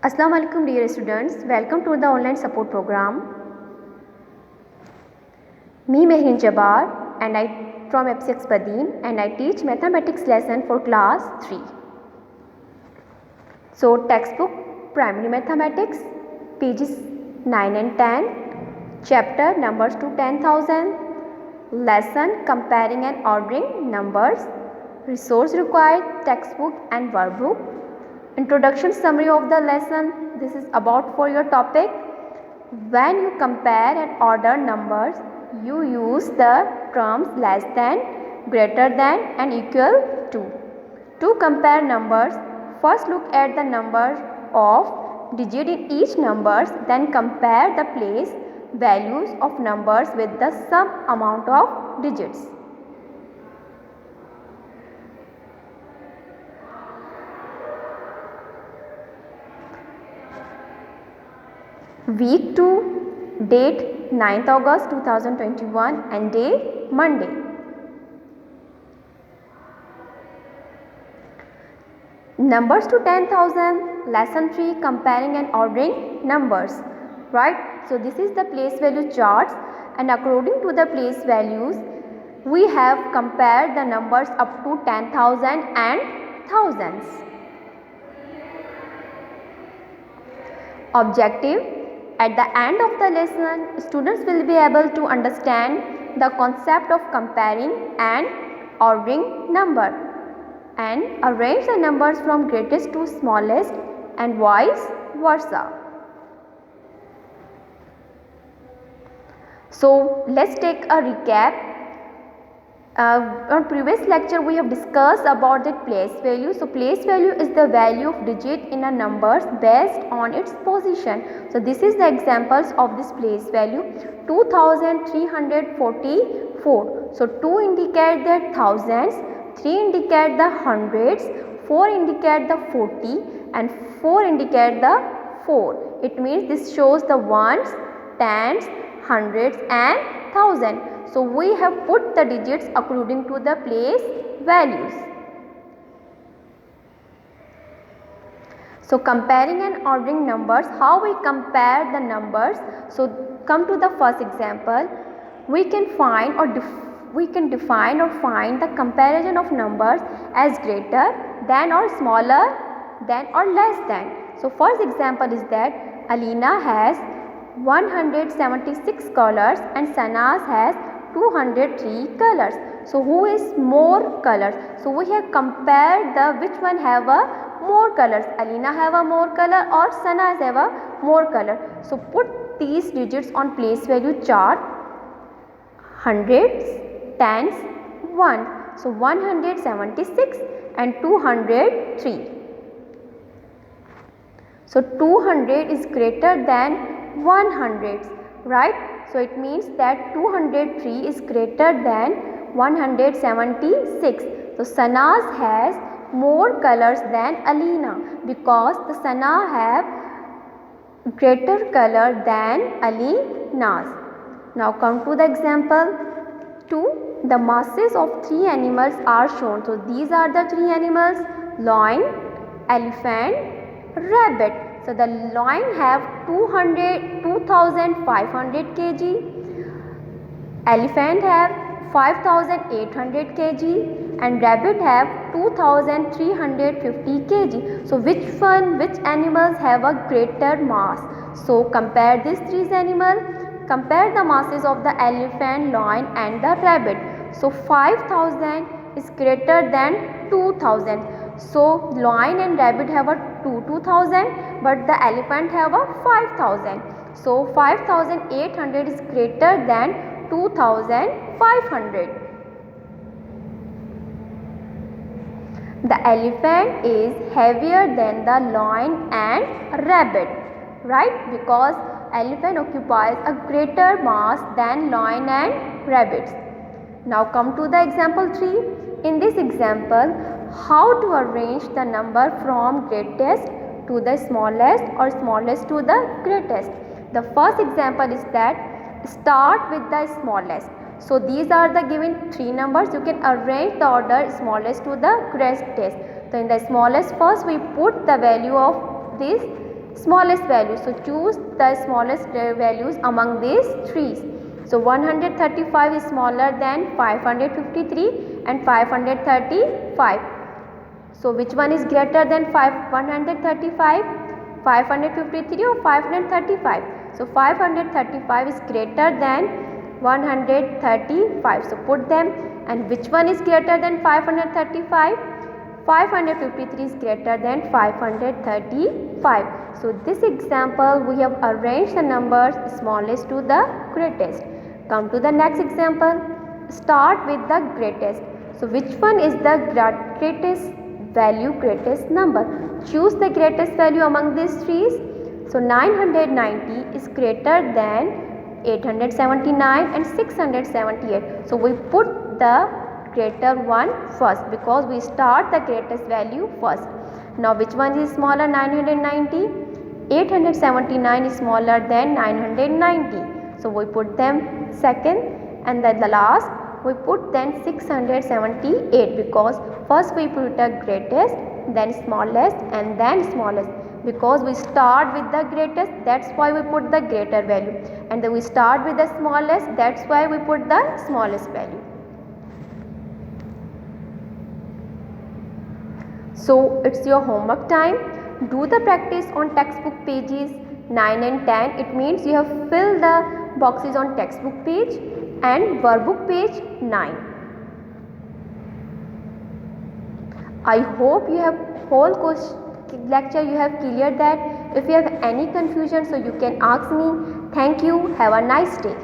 Assalamu alaikum dear students, welcome to the online support program. Me Mehreen Jabbar and I from FCX Badin and I teach mathematics lesson for class 3. So textbook primary mathematics pages 9 and 10, chapter numbers to 10,000, lesson comparing and ordering numbers, resource required textbook and workbook, introduction summary of the lesson. This is about for your topic. When you compare and order numbers, you use the terms less than, greater than and equal to. To compare numbers, first look at the number of digit in each numbers, then compare the place values of numbers with the sum amount of digits. Week 2, date 9th August 2021 and day Monday. Numbers to 10,000, lesson 3, comparing and ordering numbers. Right? So this is the place value charts, and according to the place values, we have compared the numbers up to 10,000 and thousands. Objective: at the end of the lesson, students will be able to understand the concept of comparing and ordering number and arrange the numbers from greatest to smallest and vice versa. So let's take a recap. On previous lecture we have discussed about the place value. So place value is the value of digit in a numbers based on its position. So this is the examples of this place value: 2344. So 2 indicate the thousands, 3 indicate the hundreds, 4 indicate the 40 and 4 indicate the 4. It means this shows the ones, tens, hundreds and thousand. So we have put the digits according to the place values. So comparing and ordering numbers, how we compare the numbers? So come to the first example. We can define or find the comparison of numbers as greater than or smaller than or less than. So first example is that Alina has 176 colors and Sanaz has 203 colors. So who is more colors? So we have compared the which one have a more colors. Alina have a more color or Sanaz have a more color. So put these digits on place value chart: hundreds, tens, ones. So 176 and 203. So 200 is greater than 100, right? So it means that 203 is greater than 176. So Sanaz has more colors than Alina because the Sana have greater color than Alina's. Now come to the example 2. The masses of 3 animals are shown. So these are the 3 animals: lion, elephant, rabbit. So the lion have 2500 kg, elephant have 5800 kg and rabbit have 2350 kg. So which animals have a greater mass? So compare these 3 animals. Compare the masses of the elephant, lion and the rabbit. So 5000 is greater than 2000. So lion and rabbit have a 2000 but the elephant have a 5000. So 5800 is greater than 2500. The elephant is heavier than the lion and rabbit, right? Because elephant occupies a greater mass than lion and rabbits. Now come to the example 3. In this example, how to arrange the number from greatest to the smallest or smallest to the greatest. The first example is that start with the smallest. So these are the given 3 numbers. You can arrange the order smallest to the greatest. So in the smallest, first we put the value of this smallest value. So choose the smallest values among these three. So 135 is smaller than 553 and 535. So which one is greater than 135? 553 or 535? So 535 is greater than 135. So put them. And which one is greater than 535? 553 is greater than 535. So this example we have arranged the numbers smallest to the greatest. Come to the next example. Start with the greatest. So which one is the greatest value, greatest number? Choose the greatest value among these three. So 990 is greater than 879 and 678. So we put the greater one first because we start the greatest value first. Now which one is smaller? 990. 879 is smaller than 990. So we put them second, and then the last we put then 678 because first we put the greatest, then smallest, and then smallest. Because we start with the greatest, that's why we put the greater value, and then we start with the smallest, that's why we put the smallest value. So it's your homework time. Do the practice on textbook pages 9 and 10. It means you have filled the boxes on textbook page and workbook page 9. I hope you have whole lecture you have cleared that. If you have any confusion, so you can ask me. Thank you. Have a nice day.